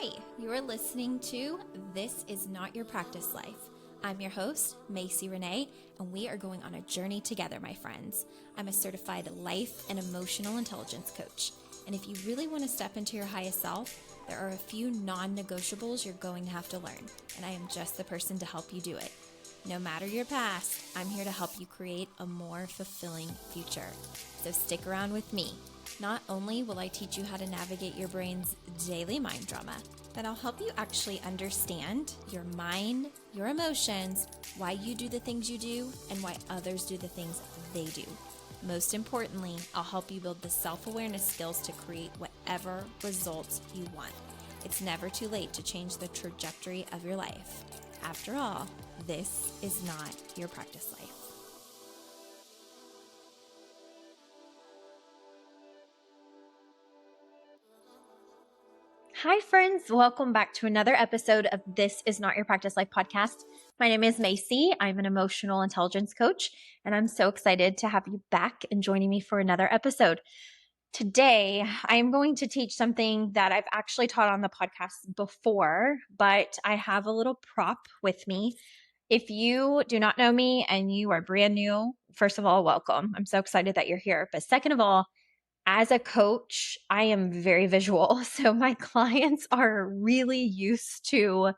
Hi, you're listening to This Is Not Your Practice Life. I'm your host, Macy Renee, and we are going on a journey together, my friends. I'm a certified life and emotional intelligence coach. And if you really want to step into your highest self, there are a few non-negotiables you're going to have to learn, and I am just the person to help you do it. No matter your past, I'm here to help you create a more fulfilling future. So stick around with me. Not only will I teach you how to navigate your brain's daily mind drama, but I'll help you actually understand your mind, your emotions, why you do the things you do, and why others do the things they do. Most importantly, I'll help you build the self-awareness skills to create whatever results you want. It's never too late to change the trajectory of your life. After all, this is not your practice life. Hi, friends. Welcome back to another episode of This Is Not Your Practice Life podcast. My name is Macy. I'm an emotional intelligence coach, and I'm so excited to have you back and joining me for another episode. Today, I'm going to teach something that I've actually taught on the podcast before, but I have a little prop with me. If you do not know me and you are brand new, first of all, welcome. I'm so excited that you're here. But second of all, as a coach, I am very visual. So my clients are really used to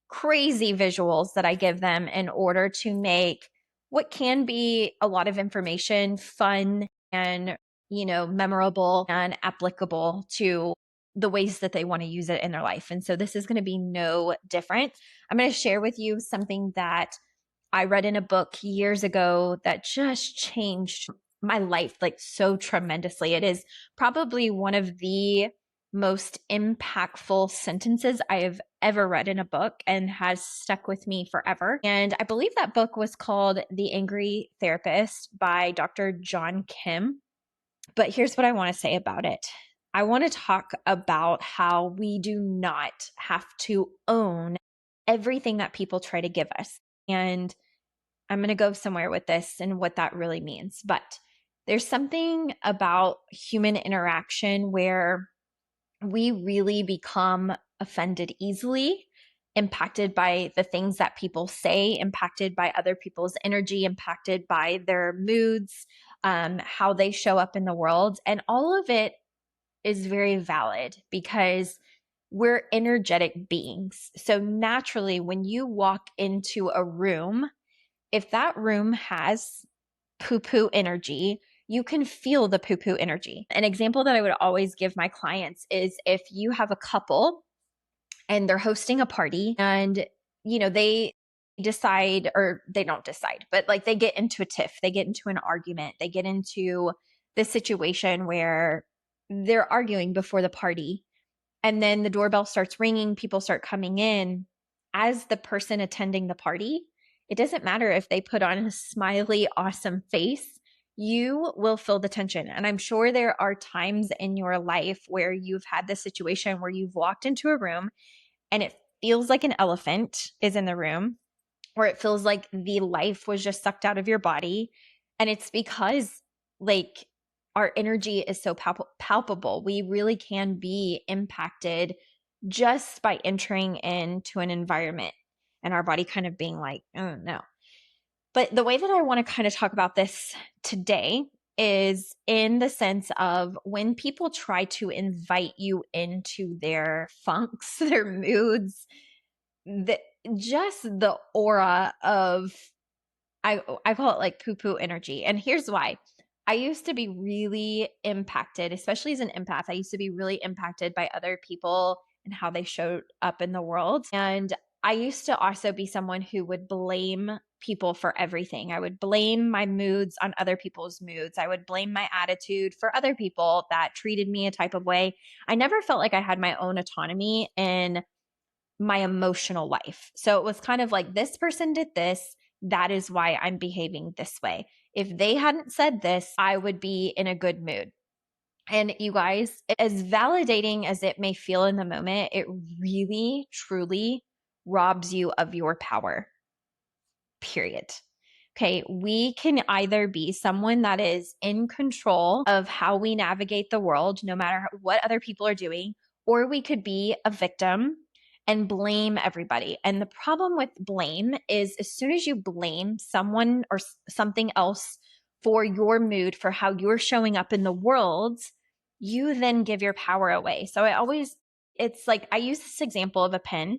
crazy visuals that I give them in order to make what can be a lot of information fun and, memorable and applicable to the ways that they want to use it in their life. And so this is going to be no different. I'm going to share with you something that I read in a book years ago that just changed my life like so tremendously. It is probably one of the most impactful sentences I have ever read in a book and has stuck with me forever. And I believe that book was called The Angry Therapist by Dr. John Kim. But here's what I want to say about it. I want to talk about how we do not have to own everything that people try to give us. And I'm going to go somewhere with this and what that really means. But there's something about human interaction where we really become offended easily, impacted by the things that people say, impacted by other people's energy, impacted by their moods, how they show up in the world. And all of it is very valid because we're energetic beings. So naturally, when you walk into a room, if that room has poo-poo energy, you can feel the poo-poo energy. An example that I would always give my clients is if you have a couple and they're hosting a party and, they decide, or they don't decide, but like they get into a tiff, they get into an argument, they get into this situation where they're arguing before the party. And then the doorbell starts ringing, people start coming in. As the person attending the party, it doesn't matter if they put on a smiley, awesome face, you will feel the tension. And I'm sure there are times in your life where you've had this situation where you've walked into a room and it feels like an elephant is in the room, or it feels like the life was just sucked out of your body. And it's because like our energy is so palpable. We really can be impacted just by entering into an environment and our body kind of being like, oh no. But the way that I want to kind of talk about this today is in the sense of when people try to invite you into their funks, their moods, just the aura of, I call it like poo-poo energy. And here's why. I used to be really impacted, especially as an empath. I used to be really impacted by other people and how they showed up in the world. And I used to also be someone who would blame people for everything. I would blame my moods on other people's moods. I would blame my attitude for other people that treated me a type of way. I never felt like I had my own autonomy in my emotional life. So it was kind of like, this person did this. That is why I'm behaving this way. If they hadn't said this, I would be in a good mood. And you guys, as validating as it may feel in the moment, it really, truly robs you of your power, period. Okay, we can either be someone that is in control of how we navigate the world, no matter what other people are doing, or we could be a victim and blame everybody. And the problem with blame is as soon as you blame someone or something else for your mood, for how you're showing up in the world, you then give your power away. So it's like, I use this example of a pen.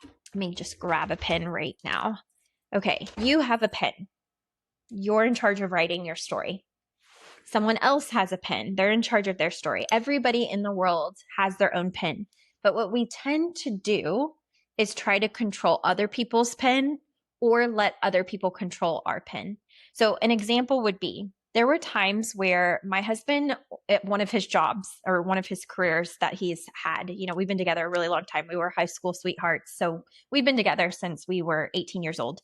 Let me just grab a pen right now. Okay, you have a pen. You're in charge of writing your story. Someone else has a pen. They're in charge of their story. Everybody in the world has their own pen. But what we tend to do is try to control other people's pen or let other people control our pen. So an example would be, there were times where my husband, at one of his jobs or one of his careers that he's had, we've been together a really long time. We were high school sweethearts. So we've been together since we were 18 years old.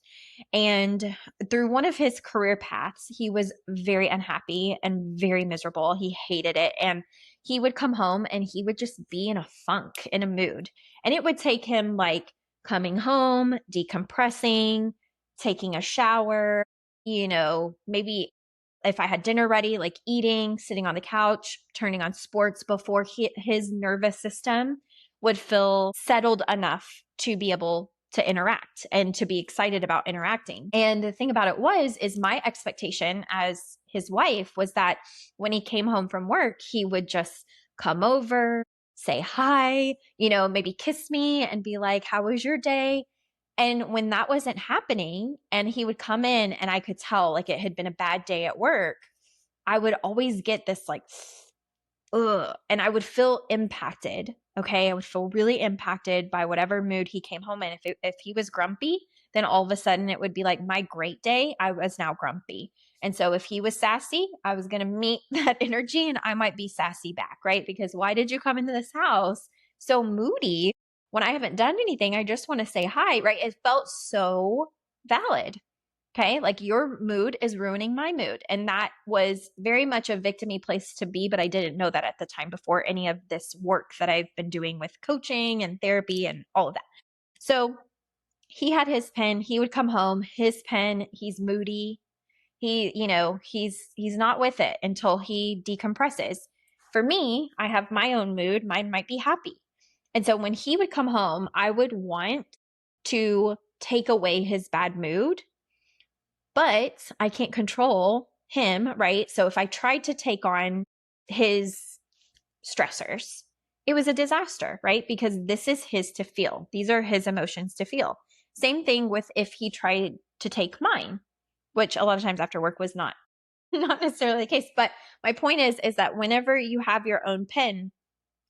And through one of his career paths, he was very unhappy and very miserable. He hated it. And he would come home and he would just be in a funk, in a mood. And it would take him like coming home, decompressing, taking a shower, maybe if I had dinner ready, like eating, sitting on the couch, turning on sports before his nervous system would feel settled enough to be able to interact and to be excited about interacting. And the thing about it is my expectation as his wife was that when he came home from work, he would just come over, say hi, maybe kiss me and be like, how was your day? And when that wasn't happening and he would come in and I could tell like it had been a bad day at work, I would always get this like, ugh, and I would feel impacted. Okay. I would feel really impacted by whatever mood he came home in. If he was grumpy, then all of a sudden it would be like my great day. I was now grumpy. And so if he was sassy, I was going to meet that energy and I might be sassy back, right? Because why did you come into this house so moody when I haven't done anything? I just want to say hi, right? It felt so valid. Okay. Like your mood is ruining my mood. And that was very much a victim-y place to be, but I didn't know that at the time before any of this work that I've been doing with coaching and therapy and all of that. So he had his pen. He would come home, his pen, he's moody. He's not with it until he decompresses. For me, I have my own mood. Mine might be happy. And so when he would come home, I would want to take away his bad mood, but I can't control him, right? So if I tried to take on his stressors, it was a disaster, right? Because this is his to feel. These are his emotions to feel. Same thing with if he tried to take mine, which a lot of times after work was not necessarily the case. But my point is that whenever you have your own pen,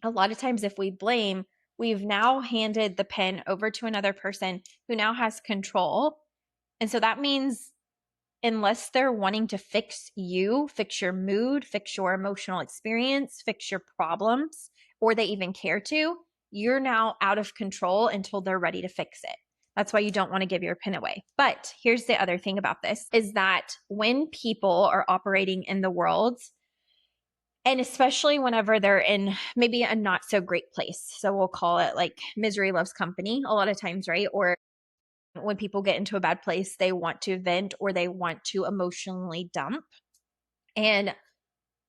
a lot of times if we blame, we've now handed the pen over to another person who now has control. And so that means unless they're wanting to fix you, fix your mood, fix your emotional experience, fix your problems, or they even care to, you're now out of control until they're ready to fix it. That's why you don't want to give your pen away. But here's the other thing about this is that when people are operating in the world, and especially whenever they're in maybe a not so great place, so we'll call it like misery loves company a lot of times, right? Or when people get into a bad place, they want to vent or they want to emotionally dump. And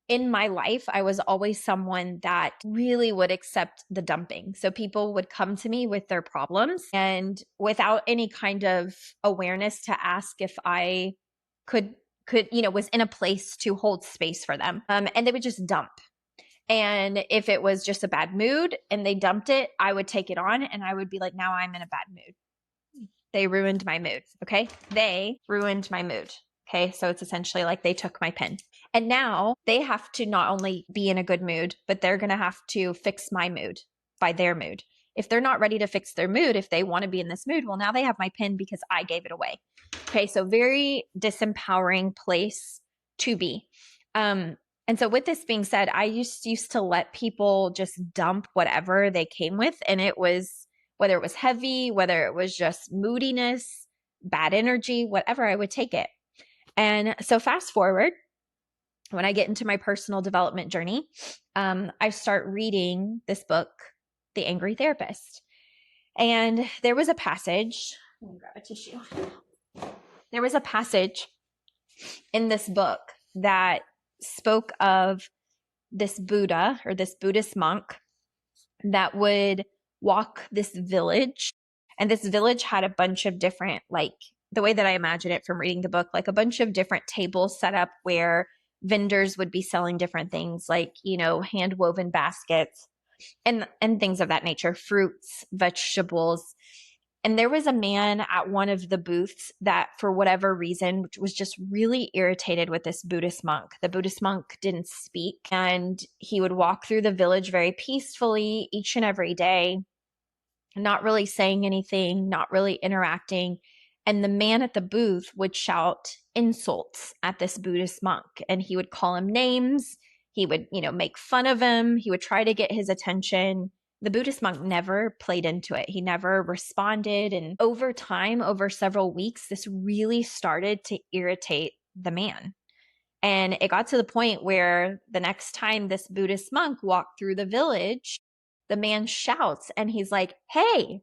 in my life, I was always someone that really would accept the dumping. So people would come to me with their problems and without any kind of awareness to ask if I could, was in a place to hold space for them. And they would just dump. And if it was just a bad mood and they dumped it, I would take it on and I would be like, now I'm in a bad mood. They ruined my mood. Okay. They ruined my mood. Okay. So it's essentially like they took my pen. And now they have to not only be in a good mood, but they're going to have to fix my mood by their mood. If they're not ready to fix their mood, if they want to be in this mood, well, now they have my pen because I gave it away. Okay. So very disempowering place to be. And so with this being said, I used to let people just dump whatever they came with. And it was, whether it was heavy, whether it was just moodiness, bad energy, whatever, I would take it. And so fast forward, when I get into my personal development journey, I start reading this book, The Angry Therapist. And there was a passage, let me grab a tissue. There was a passage in this book that spoke of this Buddha or this Buddhist monk that would walk this village. And this village had a bunch of different, like the way that I imagine it from reading the book, like a bunch of different tables set up where vendors would be selling different things, like, hand woven baskets and things of that nature, fruits, vegetables. And there was a man at one of the booths that, for whatever reason, was just really irritated with this Buddhist monk. The Buddhist monk didn't speak, and he would walk through the village very peacefully each and every day, not really saying anything, not really interacting. And the man at the booth would shout insults at this Buddhist monk, and he would call him names. He would, make fun of him. He would try to get his attention. The Buddhist monk never played into it. He never responded. And over time, over several weeks, this really started to irritate the man. And it got to the point where the next time this Buddhist monk walked through the village, the man shouts and he's like, "Hey,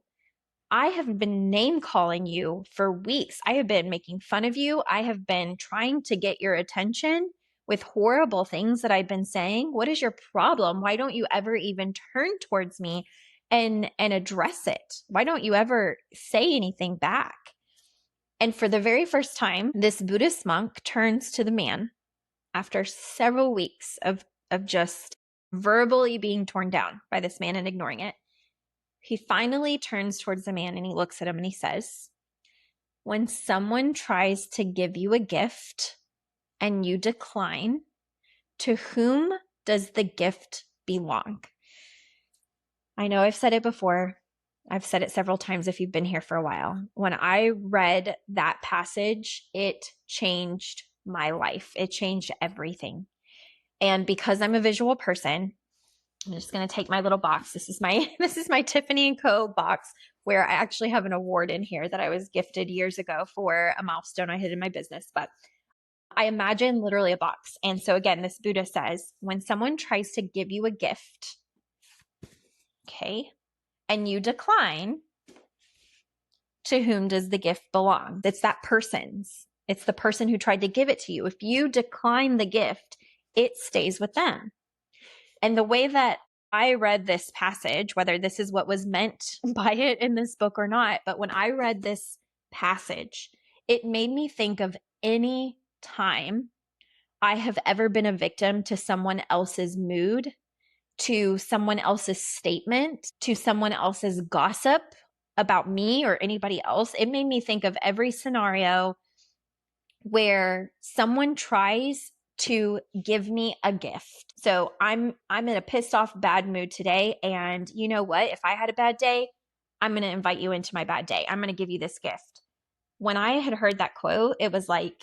I have been name calling you for weeks. I have been making fun of you. I have been trying to get your attention with horrible things that I've been saying. What is your problem? Why don't you ever even turn towards me and address it? Why don't you ever say anything back?" And for the very first time, this Buddhist monk turns to the man after several weeks of just verbally being torn down by this man and ignoring it. He finally turns towards the man and he looks at him and he says, "When someone tries to give you a gift and you decline, to whom does the gift belong?" I know I've said it before. I've said it several times if you've been here for a while. When I read that passage, it changed my life. It changed everything. And because I'm a visual person, I'm just going to take my little box. This is my Tiffany & Co. box, where I actually have an award in here that I was gifted years ago for a milestone I hit in my business. But I imagine literally a box. And so again, this Buddha says, when someone tries to give you a gift, okay, and you decline, to whom does the gift belong? It's that person's. It's the person who tried to give it to you. If you decline the gift, it stays with them. And the way that I read this passage, whether this is what was meant by it in this book or not, but when I read this passage, it made me think of any time I have ever been a victim to someone else's mood, to someone else's statement, to someone else's gossip about me or anybody else. It made me think of every scenario where someone tries to give me a gift. So I'm in a pissed off, bad mood today. And you know what? If I had a bad day, I'm going to invite you into my bad day. I'm going to give you this gift. When I had heard that quote, it was like,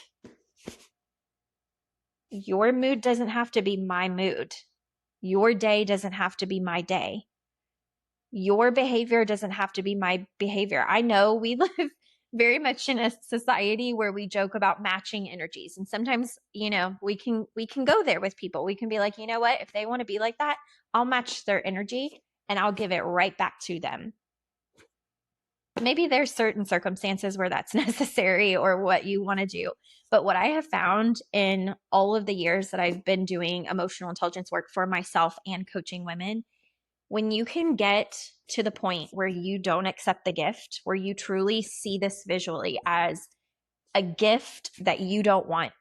your mood doesn't have to be my mood. Your day doesn't have to be my day. Your behavior doesn't have to be my behavior. I know we live very much in a society where we joke about matching energies. And sometimes, we can go there with people. We can be like, you know what? If they want to be like that, I'll match their energy and I'll give it right back to them. Maybe there's certain circumstances where that's necessary or what you want to do. But what I have found in all of the years that I've been doing emotional intelligence work for myself and coaching women, when you can get to the point where you don't accept the gift, where you truly see this visually as a gift that you don't want,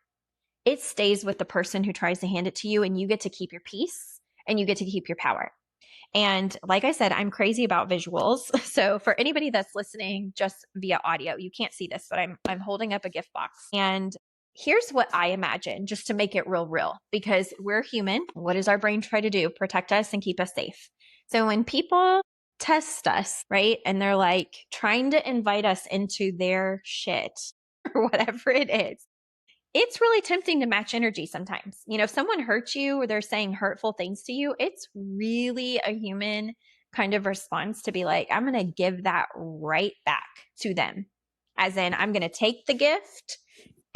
it stays with the person who tries to hand it to you, and you get to keep your peace and you get to keep your power. And like I said, I'm crazy about visuals. So for anybody that's listening just via audio, you can't see this, but I'm holding up a gift box. And here's what I imagine, just to make it real, because we're human. What does our brain try to do? Protect us and keep us safe. So when people test us, right, and they're like trying to invite us into their shit or whatever it is, it's really tempting to match energy sometimes. If someone hurts you or they're saying hurtful things to you, it's really a human kind of response to be like, I'm going to give that right back to them. As in, I'm going to take the gift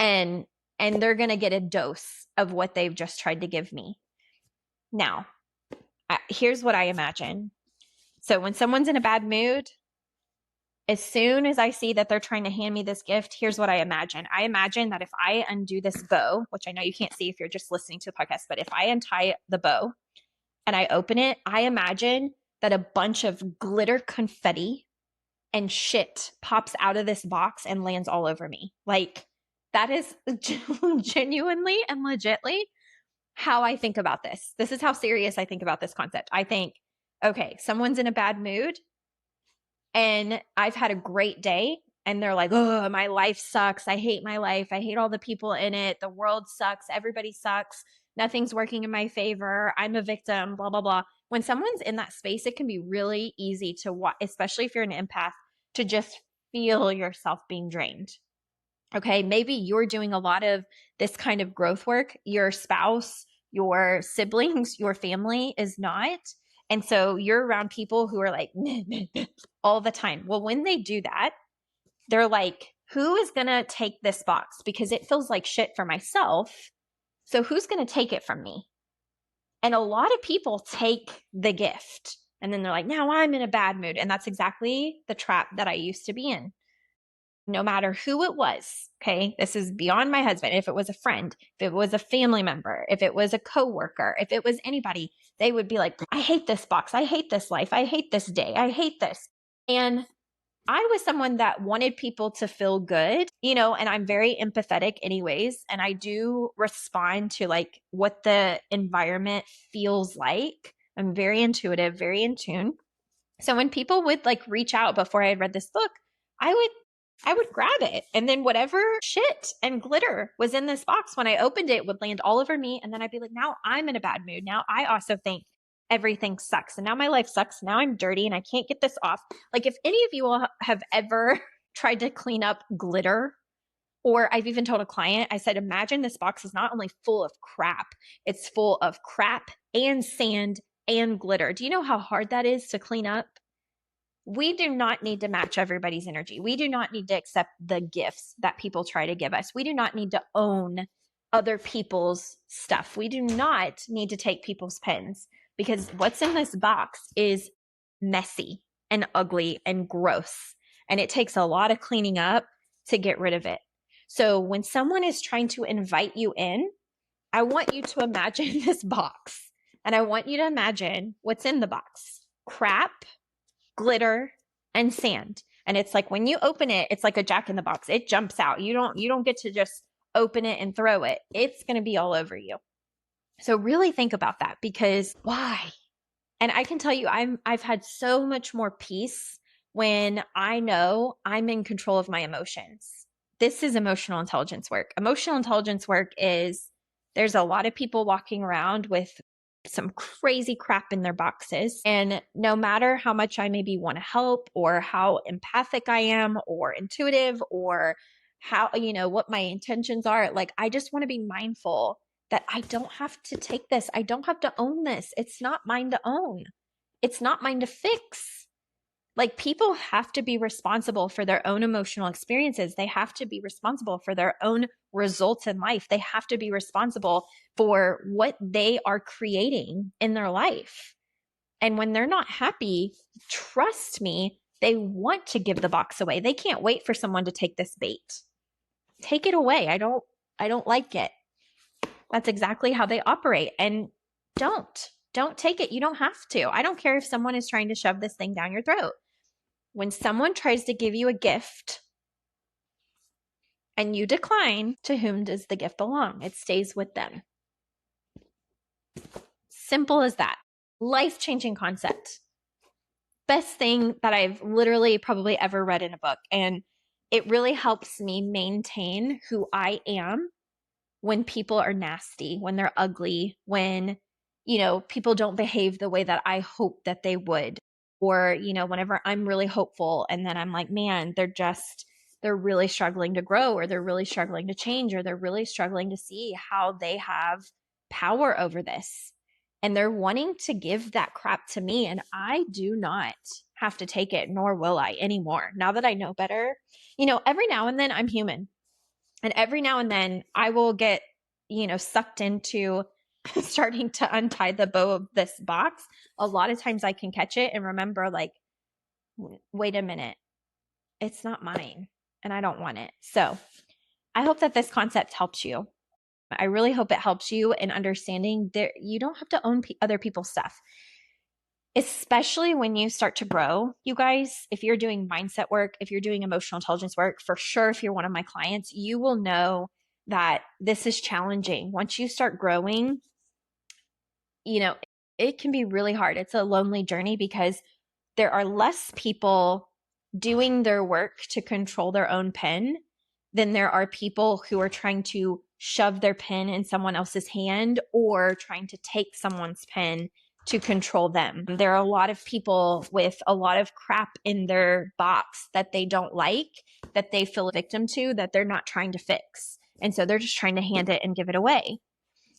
and they're going to get a dose of what they've just tried to give me. Now, here's what I imagine. So when someone's in a bad mood, as soon as I see that they're trying to hand me this gift, here's what I imagine. I imagine that if I undo this bow, which I know you can't see if you're just listening to the podcast, but if I untie the bow and I open it, I imagine that a bunch of glitter confetti and shit pops out of this box and lands all over me. Like, that is genuinely and legitly how I think about this. This is how serious I think about this concept. I think, okay, someone's in a bad mood and I've had a great day and they're like, oh, my life sucks. I hate my life. I hate all the people in it. The world sucks. Everybody sucks. Nothing's working in my favor. I'm a victim, blah, blah, blah. When someone's in that space, it can be really easy to watch, especially if you're an empath, to just feel yourself being drained. Okay, maybe you're doing a lot of this kind of growth work. Your spouse, your siblings, your family is not. And so you're around people who are like all the time. Well, when they do that, they're like, who is going to take this box? Because it feels like shit for myself. So who's going to take it from me? And a lot of people take the gift and then they're like, now I'm in a bad mood. And that's exactly the trap that I used to be in. No matter who it was, okay, this is beyond my husband. If it was a friend, if it was a family member, if it was a coworker, if it was anybody, they would be like, I hate this box. I hate this life. I hate this day. I hate this. And I was someone that wanted people to feel good, and I'm very empathetic anyways. And I do respond to like what the environment feels like. I'm very intuitive, very in tune. So when people would like reach out before I had read this book, I would grab it. And then whatever shit and glitter was in this box, when I opened it, would land all over me. And then I'd be like, now I'm in a bad mood. Now I also think everything sucks. And now my life sucks. Now I'm dirty and I can't get this off. Like, if any of you all have ever tried to clean up glitter, or I've even told a client, I said, imagine this box is not only full of crap, it's full of crap and sand and glitter. Do you know how hard that is to clean up? We do not need to match everybody's energy. We do not need to accept the gifts that people try to give us. We do not need to own other people's stuff. We do not need to take people's pens, because what's in this box is messy and ugly and gross. And it takes a lot of cleaning up to get rid of it. So when someone is trying to invite you in, I want you to imagine this box. And I want you to imagine what's in the box: crap, glitter, and sand. And it's like when you open it, it's like a Jack in the Box. It jumps out. You don't get to just open it and throw it. It's going to be all over you. So really think about that, because why? And I can tell you, I've had so much more peace when I know I'm in control of my emotions. This is emotional intelligence work. Emotional intelligence work is, there's a lot of people walking around with some crazy crap in their boxes. And no matter how much I maybe want to help, or how empathic I am, or intuitive, or how, what my intentions are, like, I just want to be mindful that I don't have to take this. I don't have to own this. It's not mine to own. It's not mine to fix. Like, people have to be responsible for their own emotional experiences. They have to be responsible for their own results in life. They have to be responsible for what they are creating in their life. And when they're not happy, trust me, they want to give the box away. They can't wait for someone to take this bait. Take it away. I don't like it. That's exactly how they operate. And don't take it. You don't have to. I don't care if someone is trying to shove this thing down your throat. When someone tries to give you a gift and you decline, to whom does the gift belong? It stays with them. Simple as that. Life-changing concept. Best thing that I've literally probably ever read in a book. And it really helps me maintain who I am when people are nasty, when they're ugly, when, people don't behave the way that I hope that they would. Or, whenever I'm really hopeful and then I'm like, man, they're really struggling to grow, or they're really struggling to change, or they're really struggling to see how they have power over this. And they're wanting to give that crap to me. And I do not have to take it, nor will I anymore. Now that I know better, every now and then I'm human. And every now and then I will get, sucked into starting to untie the bow of this box. A lot of times I can catch it and remember, like, wait a minute, it's not mine and I don't want it. So I hope that this concept helps you. I really hope it helps you in understanding that you don't have to own other people's stuff. especially when you start to grow, you guys, if you're doing mindset work, if you're doing emotional intelligence work, for sure, if you're one of my clients, you will know that this is challenging. Once you start growing, you know, it can be really hard. It's a lonely journey because there are less people doing their work to control their own pen than there are people who are trying to shove their pen in someone else's hand or trying to take someone's pen to control them. There are a lot of people with a lot of crap in their box that they don't like, that they feel a victim to, that they're not trying to fix. And so they're just trying to hand it and give it away.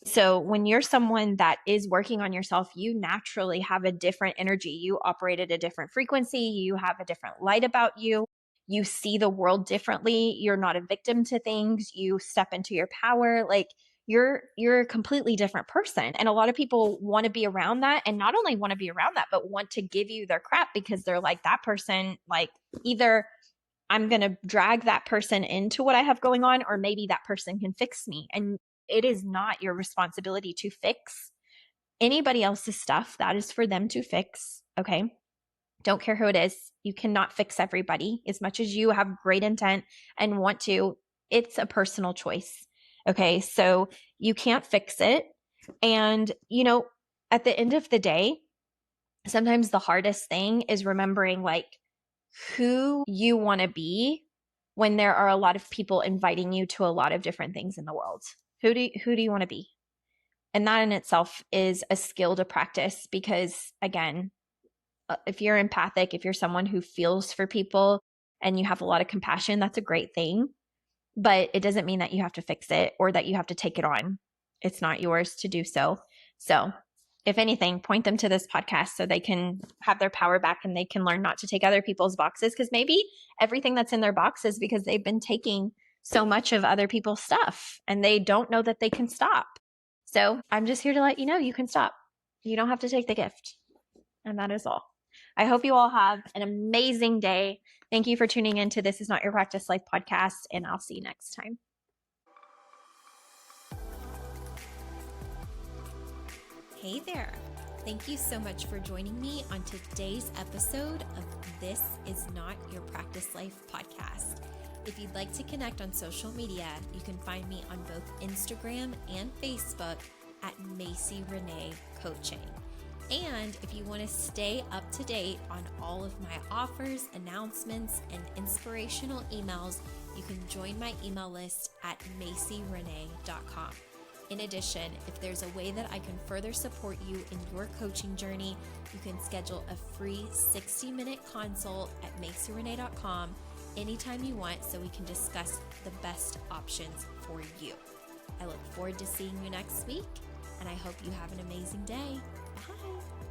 So when you're someone that is working on yourself, you naturally have a different energy. You operate at a different frequency. You have a different light about you. You see the world differently. You're not a victim to things. You step into your power. Like you're a completely different person. And a lot of people want to be around that, and not only want to be around that, but want to give you their crap because they're like, that person, like, either I'm going to drag that person into what I have going on, or maybe that person can fix me. And it is not your responsibility to fix anybody else's stuff. That is for them to fix. Okay. Don't care who it is. You cannot fix everybody. As much as you have great intent and want to, it's a personal choice. Okay. So you can't fix it. And, at the end of the day, sometimes the hardest thing is remembering like who you want to be when there are a lot of people inviting you to a lot of different things in the world. Who do you want to be? And that in itself is a skill to practice because, again, if you're empathic, if you're someone who feels for people and you have a lot of compassion, that's a great thing. But it doesn't mean that you have to fix it or that you have to take it on. It's not yours to do so. So if anything, point them to this podcast so they can have their power back and they can learn not to take other people's boxes, because maybe everything that's in their box is because they've been taking so much of other people's stuff and they don't know that they can stop. So I'm just here to let you know you can stop. You don't have to take the gift. And that is all. I hope you all have an amazing day. Thank you for tuning in to This Is Not Your Practice Life podcast, and I'll see you next time. Hey there. Thank you so much for joining me on today's episode of This Is Not Your Practice Life podcast. If you'd like to connect on social media, you can find me on both Instagram and Facebook at Macy Renee Coaching. And if you want to stay up to date on all of my offers, announcements, and inspirational emails, you can join my email list at macyrenee.com. In addition, if there's a way that I can further support you in your coaching journey, you can schedule a free 60-minute consult at macyrenee.com anytime you want so we can discuss the best options for you. I look forward to seeing you next week, and I hope you have an amazing day. Bye.